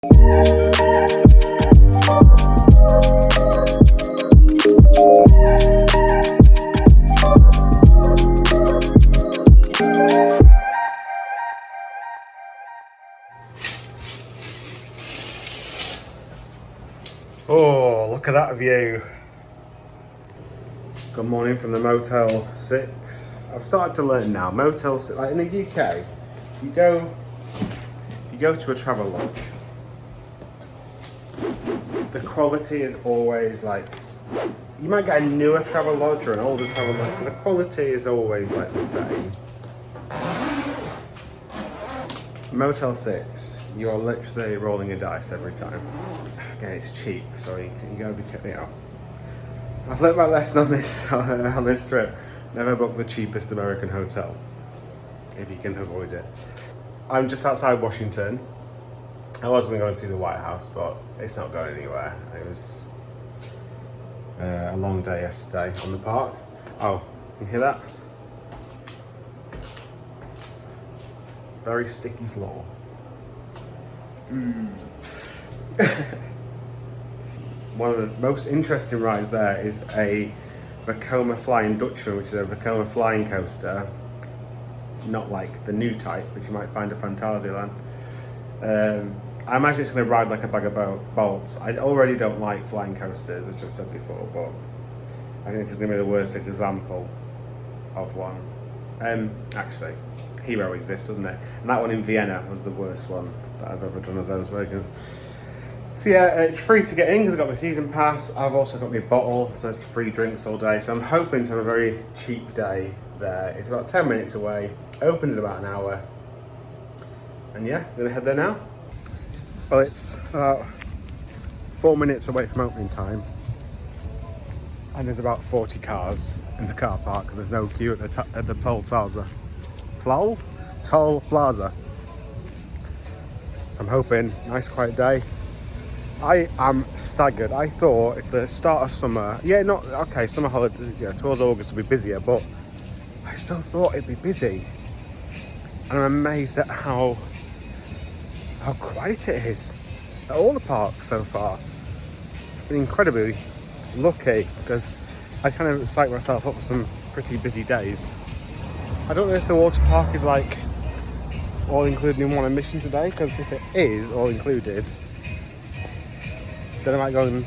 Oh, look at that view. Good morning from the Motel 6. I've started to learn now, Motel 6, like in the UK, you go to a travel lodge. The quality is always like, you might get a newer travel lodge or an older travel lodge, but the quality is always like the same. Motel 6, you are literally rolling a dice every time. Again, it's cheap, so you gotta be careful. You know, I've learned my lesson on this on this trip. Never book the cheapest American hotel if you can avoid it. I'm just outside Washington. I was going to go and see the White House, but it's not going anywhere. It was a long day yesterday on the park. Oh, you hear that? Very sticky floor. One of the most interesting rides there is a Vekoma Flying Dutchman, which is a Vekoma flying coaster. Not like the new type, which you might find at Phantasialand. I imagine it's going to ride like a bag of bolts. I already don't like flying coasters, which I've said before, but I think this is going to be the worst example of one. Actually, Hero exists, doesn't it? And that one in Vienna was the worst one that I've ever done of those wagons. So yeah, it's free to get in because I've got my season pass. I've also got my bottle, so it's free drinks all day. So I'm hoping to have a very cheap day there. It's about 10 minutes away, opens in about an hour. And yeah, I'm gonna head there now. Well, it's about 4 minutes away from opening time. And there's about 40 cars in the car park. There's no queue at the Toll Plaza. Toll Plaza. So I'm hoping, nice quiet day. I am staggered. I thought it's the start of summer. Yeah, not okay. Summer holiday, yeah, towards August will be busier, but I still thought it'd be busy. And I'm amazed at how quiet it is at all the parks so far. I've been incredibly lucky because I kind of psyched myself up for some pretty busy days. I don't know if the water park is like all included in one admission today, because if it is all included, then I might go in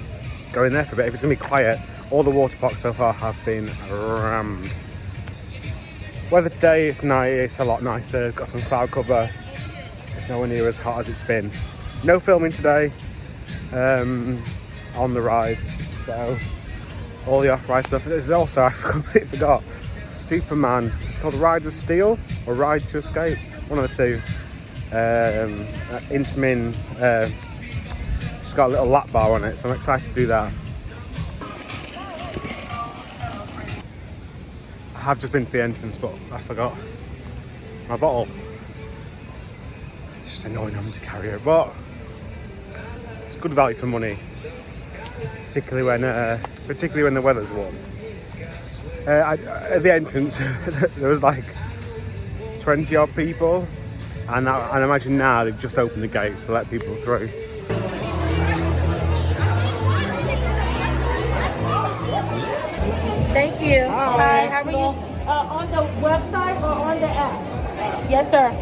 there for a bit. If it's going to be quiet, all the water parks so far have been rammed. Weather today, it's nice, it's a lot nicer, got some cloud cover. It's nowhere near as hot as it's been. No filming today on the rides, so all the off-ride stuff. There's also, I completely forgot, Superman. It's called Ride of Steel or Ride to Escape, one of the two. Intamin. It's got a little lap bar on it, so I'm excited to do that. I have just been to the entrance, but I forgot my bottle. It's just annoying having to carry it, but it's good value for money, particularly when the weather's warm. At the entrance, there was like 20 odd people, and I imagine now they've just opened the gates to let people through. Thank you. Hi, how are you? On the website or on the app? Yes, sir.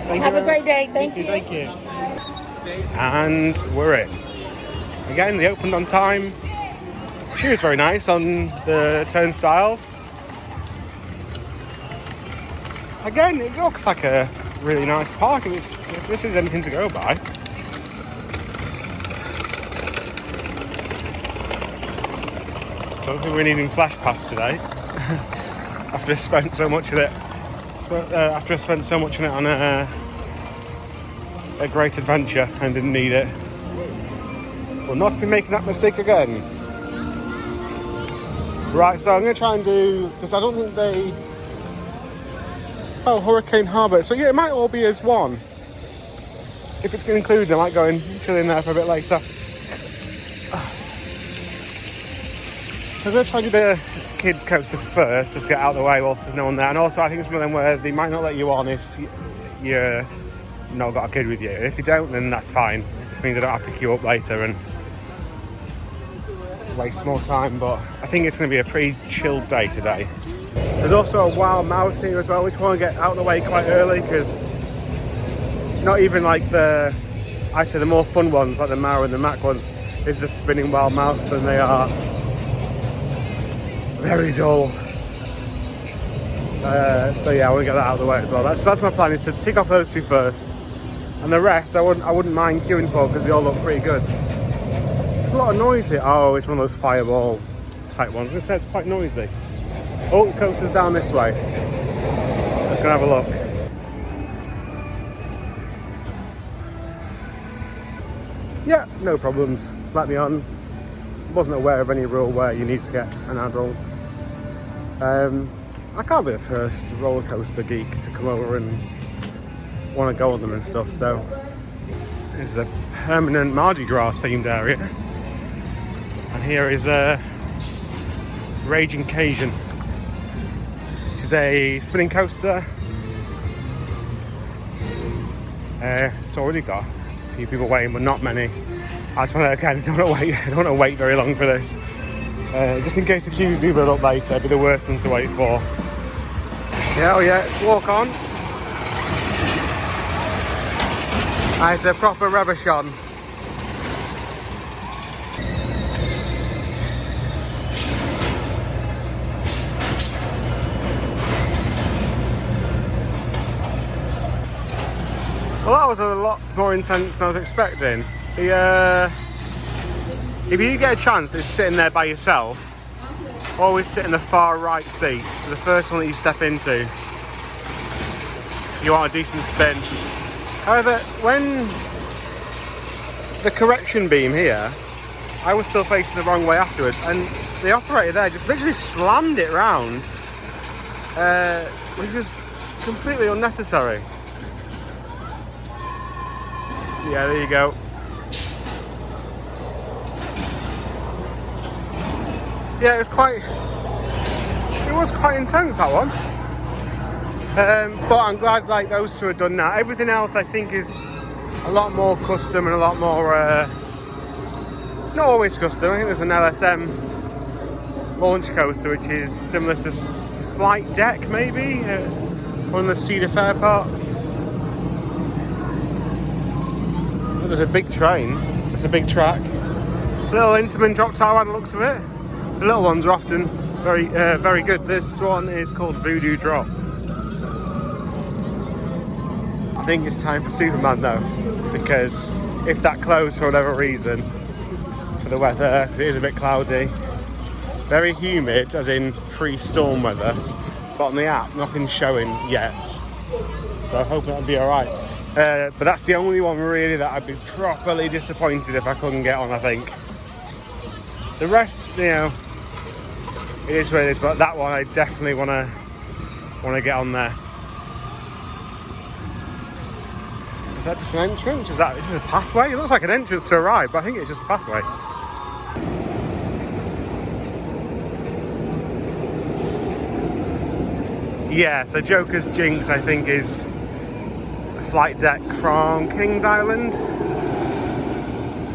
Have a great day. Thank you. Thank you. And we're in. Again, they opened on time. She was very nice on the turnstiles. Again, it looks like a really nice park if this is anything to go by. Don't think we're needing Flash Pass today. After I spent so much of it. After I spent so much on it on a great adventure and didn't need it. We'll not be making that mistake again. Right, so I'm going to try and do, because I don't think they... Oh, Hurricane Harbour. So yeah, it might all be as one. If it's included, I might go and chill in there for a bit later. So I'm going to try and do the kids coaster first, just get out of the way whilst there's no one there. And also I think it's one of them where they might not let you on if you're not got a kid with you. If you don't, then that's fine. It just means I don't have to queue up later and waste more time, but I think it's going to be a pretty chilled day today. There's also a wild mouse here as well, which I want to get out of the way quite early, because not even like the more fun ones, like the Mara and the Mac ones, is the spinning wild mouse, and they are very dull. So yeah, I want to get that out of the way as well. That's my plan, is to tick off those two first, and the rest I wouldn't mind queuing for, because they all look pretty good. There's a lot of noise here. Oh, it's one of those fireball type ones. I'm going to say it's quite noisy. Oh, the coaster's down this way. Let's go and have a look. Yeah, no problems. Let me on. Wasn't aware of any rule where you need to get an adult. I can't be the first roller coaster geek to come over and want to go on them and stuff. So this is a permanent Mardi Gras themed area, and here is a Raging Cajun, which is a spinning coaster. It's already got a few people waiting, but not many. I don't want to wait very long for this. Just in case the queues do build up later, it'd be the worst one to wait for. Yeah, oh yeah, let's walk on. It's a proper revolution. Well, that was a lot more intense than I was expecting. If you get a chance of sitting there by yourself, always sit in the far right seat, so the first one that you step into. You want a decent spin. However, when the correction beam here, I was still facing the wrong way afterwards, and the operator there just literally slammed it round, which was completely unnecessary. Yeah, there you go. Yeah, it was quite intense, that one. But I'm glad like those two are done now. Everything else I think is a lot more custom and a lot more not always custom. I think there's an LSM launch coaster which is similar to Flight Deck, maybe, one of the Cedar Fair parks. There's a big train, it's a big track. Little Intamin drop tower by the looks of it. The little ones are often very good. This one is called Voodoo Drop. I think it's time for Superman though, because if that closed for whatever reason, for the weather, because it is a bit cloudy, very humid, as in pre-storm weather, but on the app nothing's showing yet, so I hope that'll be alright. But that's the only one really that I'd be properly disappointed if I couldn't get on, I think. The rest, you know, it is what it is, but that one I definitely want to get on there. Is that just an entrance? Is this a pathway? It looks like an entrance to a ride, but I think it's just a pathway. Yeah, so Joker's Jinx I think is a flight deck from Kings Island,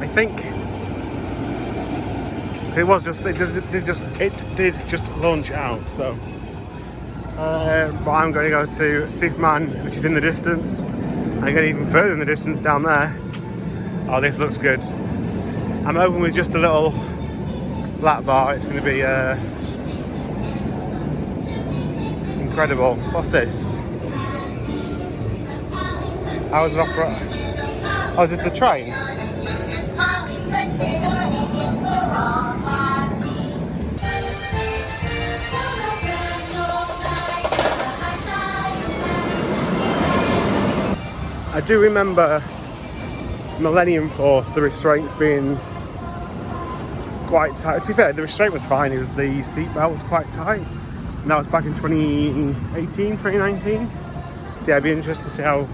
I think. It did just launch out, so but I'm going to go to Superman, which is in the distance. I'm going even further in the distance down there. Oh, this looks good. I'm hoping with just a little lap bar it's going to be incredible. What's this? Hours of opera. Oh, is this the train? I do remember Millennium Force, the restraints being quite tight. To be fair, the restraint was fine, it was the seatbelt was quite tight. And that was back in 2018, 2019. So yeah, I'd be interested to see how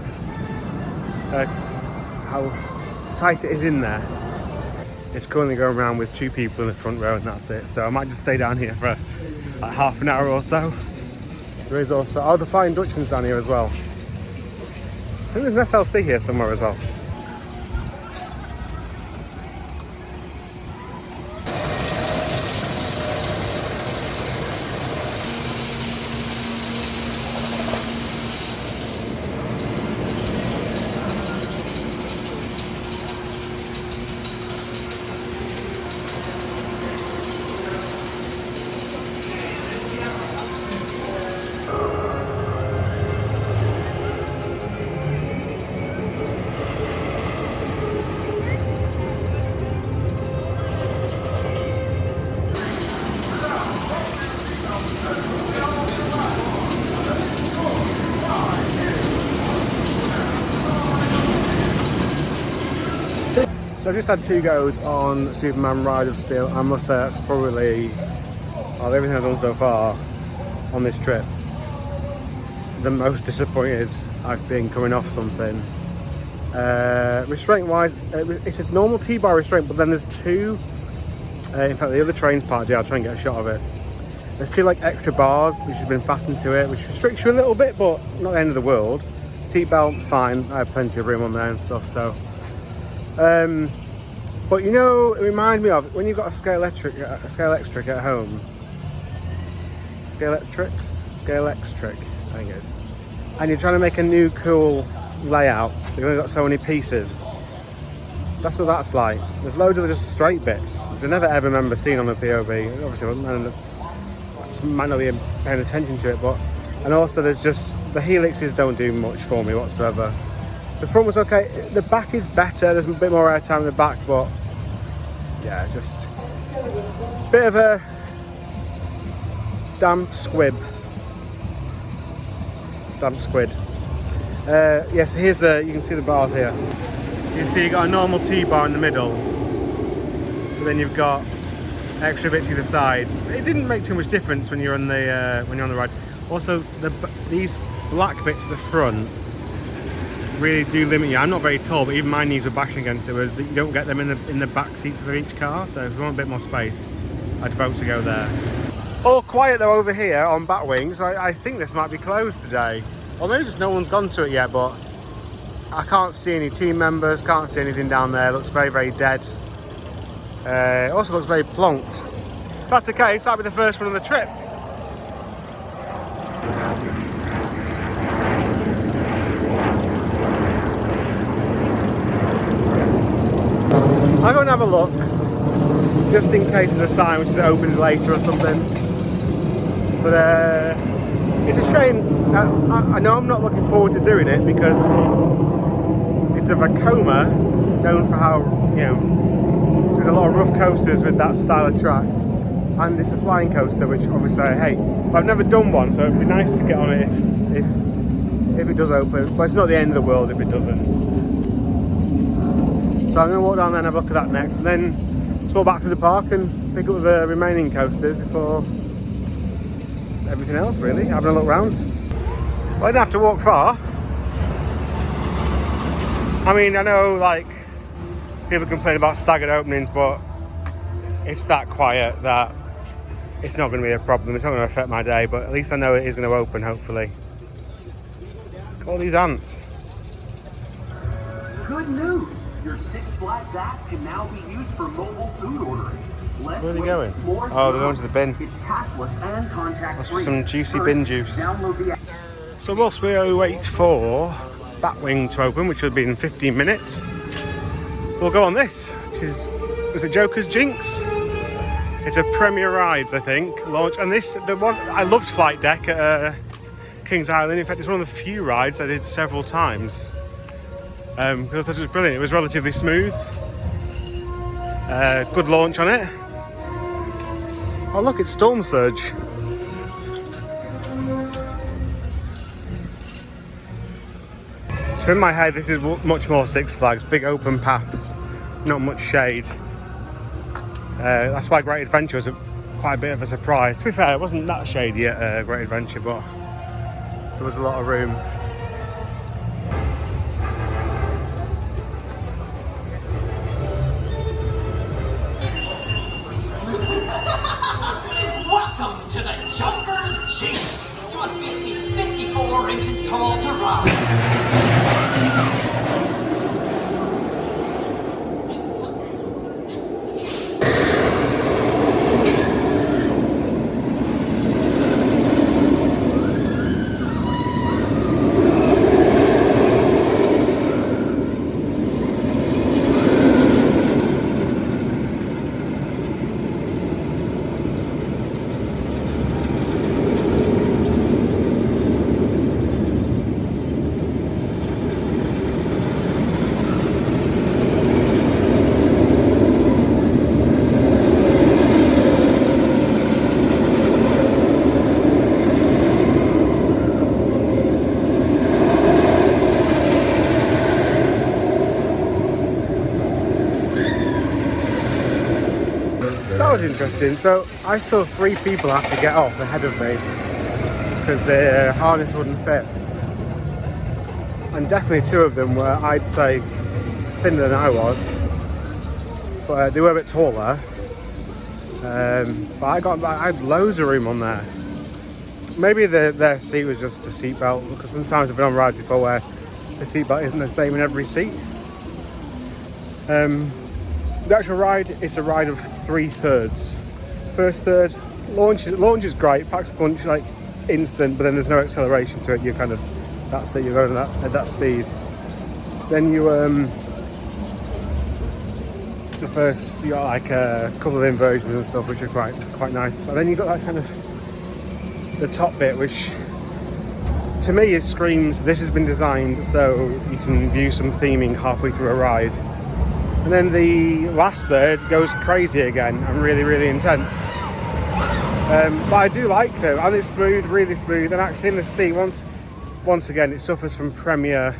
tight it is in there. It's currently going around with 2 people in the front row and that's it. So I might just stay down here for like half an hour or so. There is also, the Flying Dutchman's down here as well. I think there's an SLC here somewhere as well. So I've just had 2 goes on Superman Ride of Steel. I must say that's probably, of everything I've done so far on this trip, the most disappointed I've been coming off something. Restraint wise, it's a normal T-bar restraint, but then there's 2, in fact the other train's part D, I'll try and get a shot of it. There's 2 like extra bars which has been fastened to it, which restricts you a little bit, but not the end of the world. Seatbelt, fine, I have plenty of room on there and stuff, so. But you know, it reminds me of when you've got a scale electric at home. Scale electric, I think it is. And you're trying to make a new cool layout. You've only got so many pieces. That's what that's like. There's loads of just straight bits, which I never ever remember seeing on the POV. Obviously, I just might not be paying attention to it, but. And also there's just, the helixes don't do much for me whatsoever. The front was okay, the back is better, there's a bit more air time in the back, but yeah, just a bit of a damp squid. Yes, here's you can see the bars here. You see you've got a normal T-bar in the middle, but then you've got extra bits either side. It didn't make too much difference when you're on the ride. Also, these black bits at the front really do limit you. I'm not very tall, but even my knees were bashing against it, whereas you don't get them in the back seats of each car. So if you want a bit more space, I'd vote to go there. All quiet though over here on Batwing, so I think this might be closed today. Or maybe just no one's gone to it yet, but I can't see any team members, can't see anything down there. It looks very, very dead. It also looks very plonked. If that's the case, that'll be the first one of the trip. I'll go and have a look, just in case there's a sign which opens later or something. But it's a shame. I know I'm not looking forward to doing it because it's a Vekoma, known for how, you know, there's a lot of rough coasters with that style of track, and it's a flying coaster, which obviously I hate. But I've never done one, so it'd be nice to get on it if it does open. But it's not the end of the world if it doesn't. So I'm going to walk down there and have a look at that next, and then tour back through the park and pick up the remaining coasters before everything else, really, having a look round. Well, I didn't have to walk far. I mean, I know, like, people complain about staggered openings, but it's that quiet that it's not going to be a problem. It's not going to affect my day, but at least I know it is going to open, hopefully. Look at all these ants. Good news! Your Six Flags app can now be used for mobile food ordering. Where are they going? Oh, they're going to the bin. Must be some juicy bin juice. So whilst we wait for Batwing to open, which will be in 15 minutes, we'll go on this, which is it Joker's Jinx? It's a Premier Rides, I think, launch. And the one, I loved Flight Deck at Kings Island. In fact, it's one of the few rides I did several times. Because I thought it was brilliant. It was relatively smooth. Good launch on it. Oh look, it's Storm Surge. So in my head, this is much more Six Flags. Big open paths, not much shade. That's why Great Adventure was quite a bit of a surprise. To be fair, it wasn't that shady at Great Adventure, but there was a lot of room. Welcome to the Joker's Jinx. You must be at least 54 inches tall to ride. that was interesting. So I saw 3 people have to get off ahead of me because their harness wouldn't fit. And definitely 2 of them were, I'd say, thinner than I was. But they were a bit taller. But I had loads of room on there. Maybe their seat was just a seat belt, because sometimes I've been on rides before where the seat belt isn't the same in every seat. The actual ride is a ride of 3/3. First third, launch is great, packs punch like instant, but then there's no acceleration to it. You're kind of, that's it, you're going at that speed. Then you the first, you got like a couple of inversions and stuff, which are quite nice. And then you got that kind of the top bit, which to me it screams this has been designed so you can view some theming halfway through a ride. And then the last third goes crazy again and really intense. But I do like though, and it's smooth, really smooth, and actually in the seat, once again it suffers from Premier,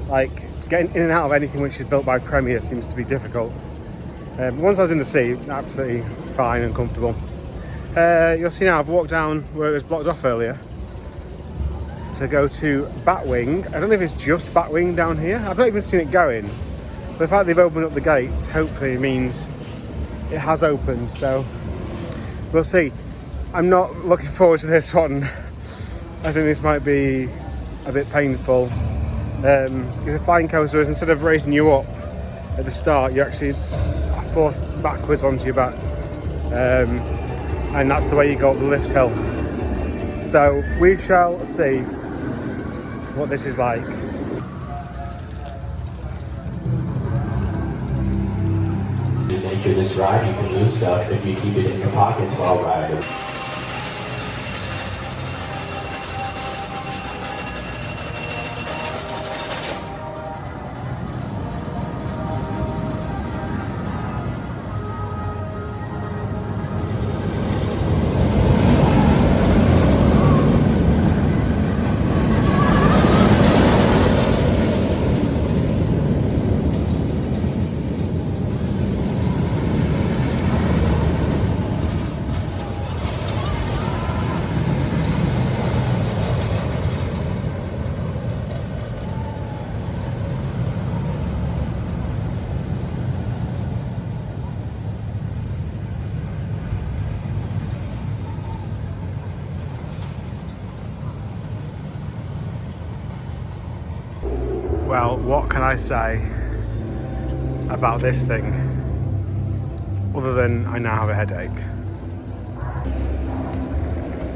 like getting in and out of anything which is built by Premier seems to be difficult. Once I was in the seat, absolutely fine and comfortable. You'll see now I've walked down where it was blocked off earlier to go to Batwing. I don't know if it's just Batwing down here. I've not even seen it going. But the fact they've opened up the gates hopefully means it has opened, so we'll see. I'm not looking forward to this one. I think this might be a bit painful. Because a flying coaster is, instead of raising you up at the start, you actually are forced backwards onto your back. And that's the way you go up the lift hill. So we shall see what this is like. The nature of this ride, you can lose stuff if you keep it in your pockets while riding. Well, what can I say about this thing other than I now have a headache?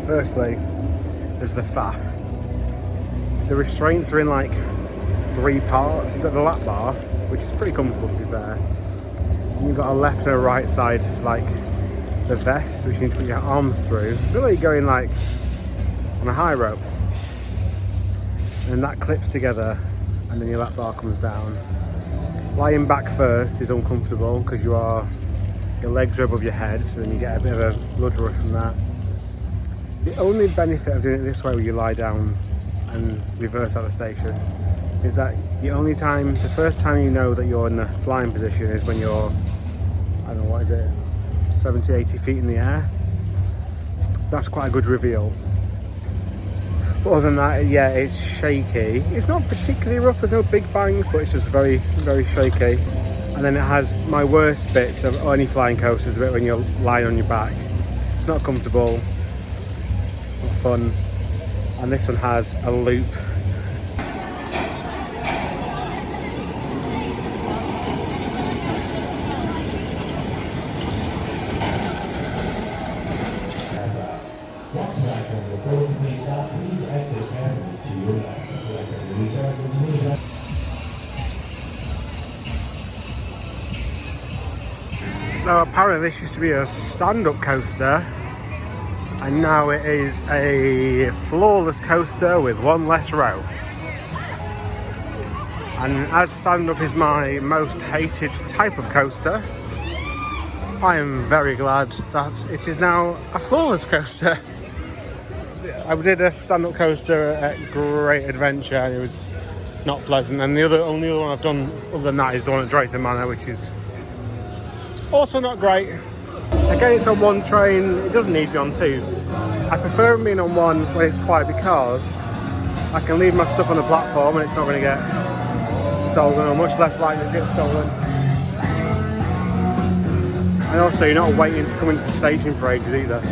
Firstly, there's the faff. The restraints are in like 3 parts. You've got the lap bar, which is pretty comfortable to be fair. And you've got a left and a right side for like the vest, which you need to put your arms through. I feel like you're going like on the high ropes. And that clips together, and then your lap bar comes down. Lying back first is uncomfortable because your legs are above your head, so then you get a bit of a blood rush from that. The only benefit of doing it this way, where you lie down and reverse out of the station, is that the first time you know that you're in the flying position is when you're, I don't know, what is it, 70, 80 feet in the air. That's quite a good reveal. But other than that, yeah, it's shaky. It's not particularly rough, there's no big bangs, but it's just very shaky. And then it has my worst bits of any flying coaster is a bit when you're lying on your back. It's not comfortable, not fun. And this one has a loop. Once back over the board, please stop. Please exit carefully to your left. Record reserve is moving. So apparently this used to be a stand-up coaster, and now it is a floorless coaster with 1 less row. And as stand-up is my most hated type of coaster, I am very glad that it is now a floorless coaster. I did a stand-up coaster at Great Adventure and it was not pleasant, and the only other one I've done other than that is the one at Drayton Manor, which is also not great. Again, it's on one train, it doesn't need to be on two. I prefer being on one when it's quiet because I can leave my stuff on the platform and it's not going to get stolen, or much less likely to get stolen. And also, you're not waiting to come into the station for ages either.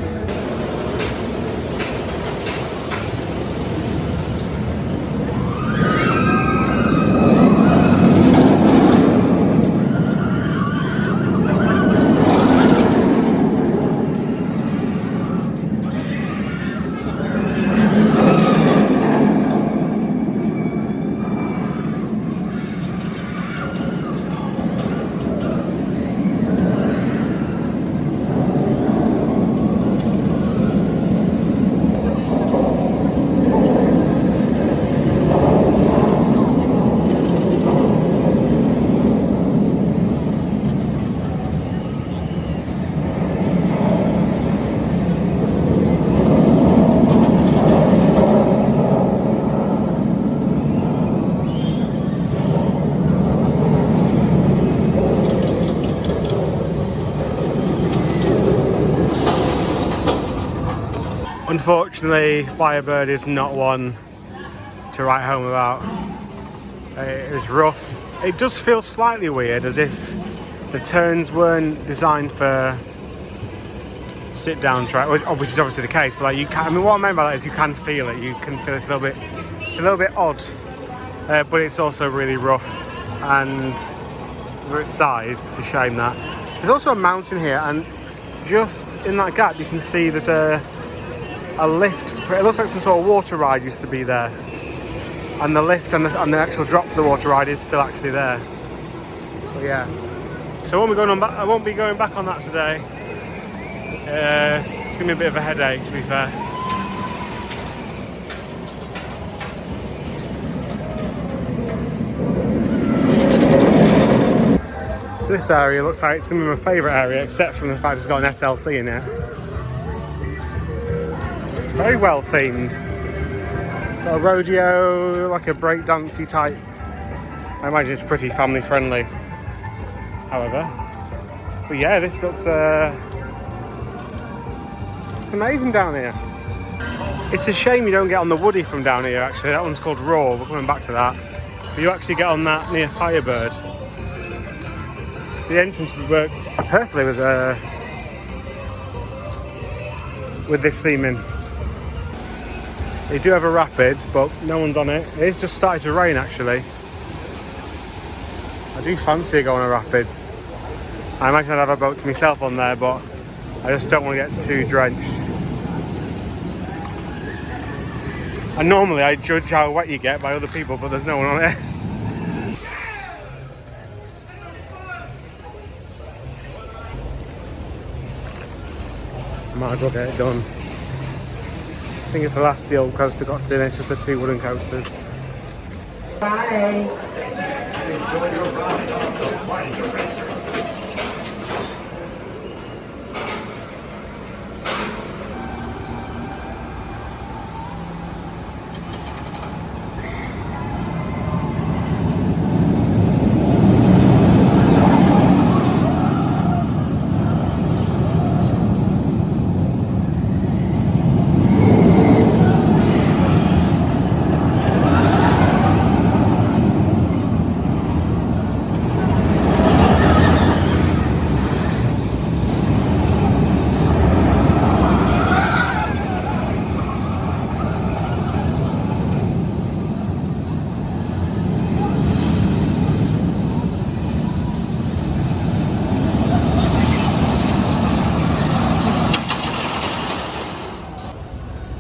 Unfortunately, Firebird is not one to write home about. It was rough. It does feel slightly weird, as if the turns weren't designed for sit-down track, which is obviously the case. But like you can, I mean, what I mean by that is you can feel it. You can feel it's a little bit odd, but it's also really rough. And for its size, it's a shame that. There's also a mountain here, and just in that gap, you can see there's a lift. It looks like some sort of water ride used to be there, and the lift and the actual drop of the water ride is still actually there. But yeah, so I won't be going back on that today. It's gonna be a bit of a headache, to be fair. So this area looks like it's gonna be my favourite area, except from the fact it's got an SLC in it. Very well themed. Got a rodeo, like a breakdancey type. I imagine it's pretty family friendly, however. But yeah, this looks it's amazing down here. It's a shame you don't get on the Woody from down here actually. That one's called Raw, we're coming back to that. But you actually get on that near Firebird. The entrance would work perfectly with this theming. They do have a rapids, but no one's on it. It's just started to rain, actually. I do fancy going on rapids. I imagine I'd have a boat to myself on there, but I just don't want to get too drenched. And normally I judge how wet you get by other people, but there's no one on it. Might as well get it done. I think it's the last steel coaster got to do, it's just the two wooden coasters. Bye. Enjoy your ride on the Flying Racer.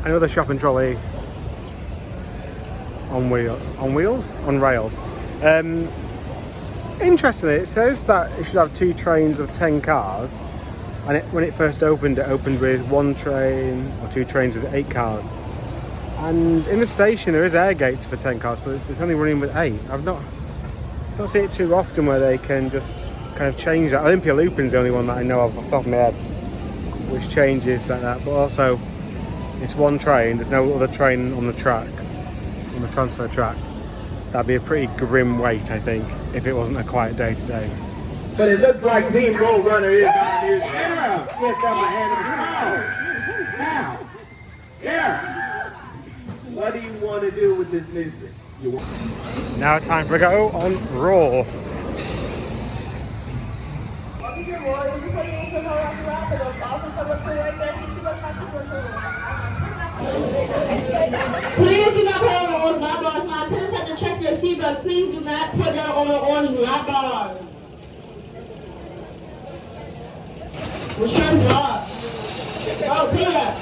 Another shopping trolley on rails. Interestingly, it says that it should have 2 trains of 10 cars, and when it first opened, it opened with 1 train or 2 trains with 8 cars. And in the station there is air gates for 10 cars, but it's only running with 8. I've not seen it too often where they can just kind of change that. Olympia Looping's the only one that I know of off the top of my head which changes like that, but also it's 1 train, there's no other train on the track, on the transfer track. That'd be a pretty grim wait, I think, if it wasn't a quiet day today. But it looks like Team Roadrunner is on his era. Get up my hand. Now, yeah. What do you want to do with this music? Now time for a go on Raw. Please do not put on the orange light bars. My attendants have to check your seatbelt. Please do not put that on the orange light bar. Which turns it off? Oh, pull it up.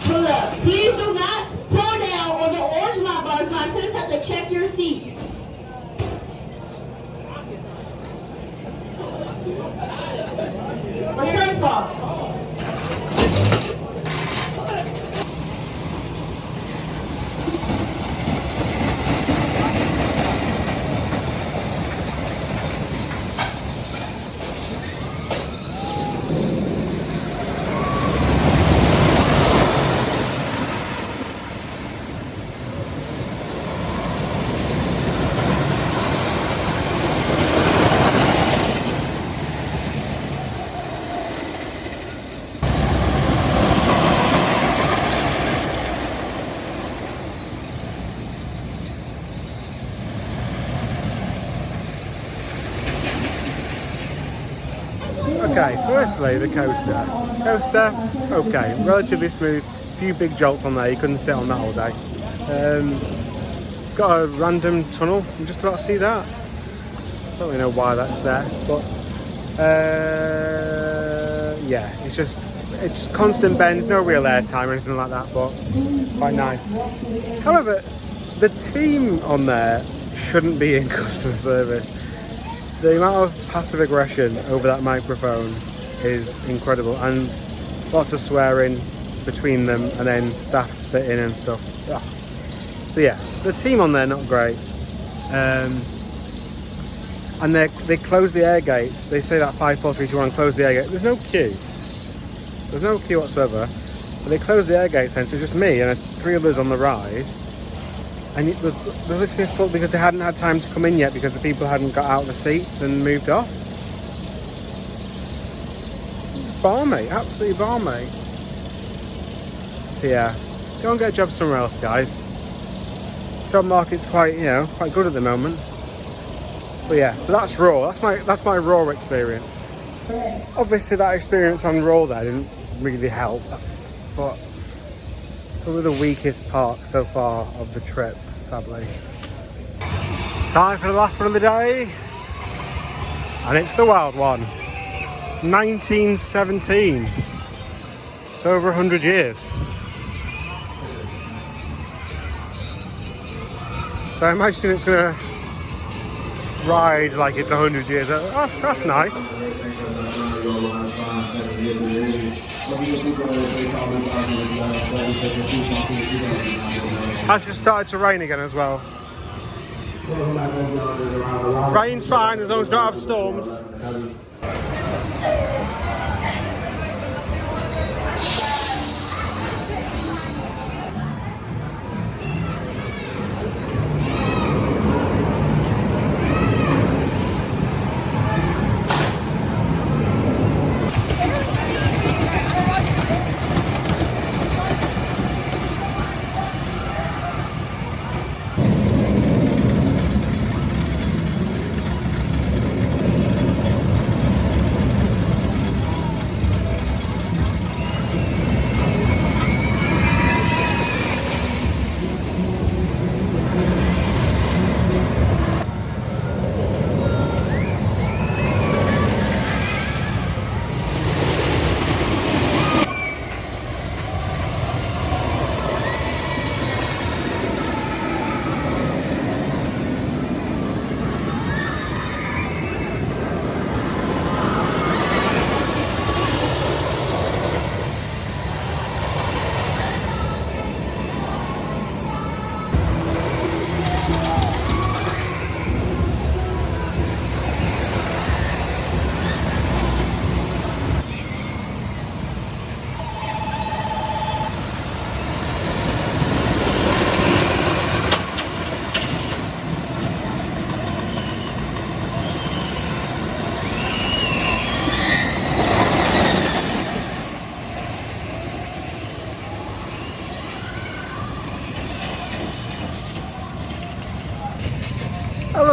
Pull it up. Please do not pull down on the orange light bars. My attendants have to check your seats. Which turns it off? Okay, firstly the coaster. Coaster, okay, relatively smooth. A few big jolts on there, you couldn't sit on that all day. It's got a random tunnel, I'm just about to see that. Don't really know why that's there, but yeah, it's constant bends, no real air time or anything like that, but quite nice. However, the team on there shouldn't be in customer service. The amount of passive aggression over that microphone is incredible, and lots of swearing between them, and then staff spitting and stuff. Ugh. So yeah, the team on there not great, and they close the air gates. They say that 5, 4, 3, 2, 1, close the air gate. There's no queue. There's no queue whatsoever. But they close the air gates then, so it's just me and 3 others on the ride. And it was literally full because they hadn't had time to come in yet because the people hadn't got out of the seats and moved off. It's balmy, absolutely balmy. So yeah, go and get a job somewhere else, guys. Job market's quite good at the moment. But yeah, so that's Raw. That's my Raw experience. Obviously, that experience on Raw there didn't really help, but probably the weakest part so far of the trip, sadly. Time for the last one of the day, and it's the wild one. 1917. It's over 100 years. So I imagine it's gonna ride like it's 100 years. That's nice. Has just started to rain again as well. Rain's fine as long as we don't have storms.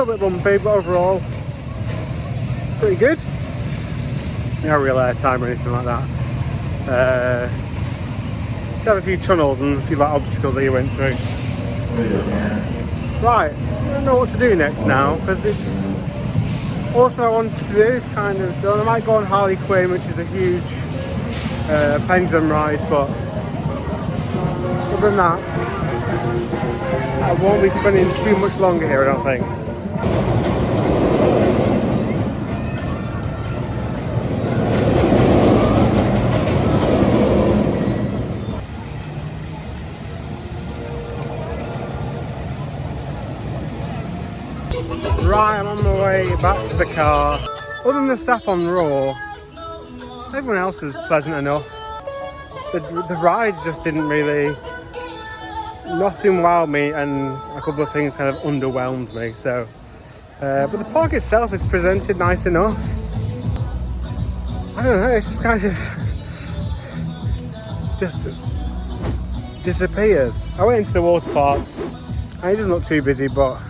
little bit bumpy, but overall pretty good. No real air time or anything like that. Got a few tunnels and a few like obstacles that you went through. Right, I don't know what to do next now because it's also I wanted to do is kind of done. I might go on Harley Quinn, which is a huge pendulum ride, but other than that, I won't be spending too much longer here, I don't think. Right, I'm on my way back to the car. Other than the staff on Raw, everyone else was pleasant enough. The ride just didn't really, nothing wowed me, and a couple of things kind of underwhelmed me. So, but the park itself is presented nice enough. I don't know, it's just kind of just disappears. I went into the water park and it doesn't look too busy, but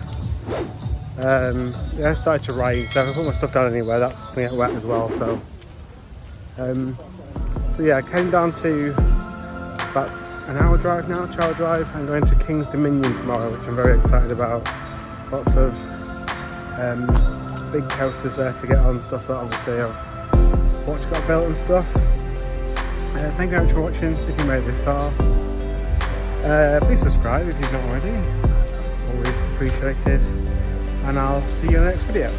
yeah, it started to rain, so if I put my stuff down anywhere, that's just going to get wet as well. So, so yeah, I came down to about an hour drive now, 2 hour drive. I'm going to King's Dominion tomorrow, which I'm very excited about. Lots of big coasters there to get on, stuff that obviously I've watched got built and stuff. Thank you very much for watching. If you made it this far, please subscribe if you've not already. Always appreciated. And I'll see you in the next video.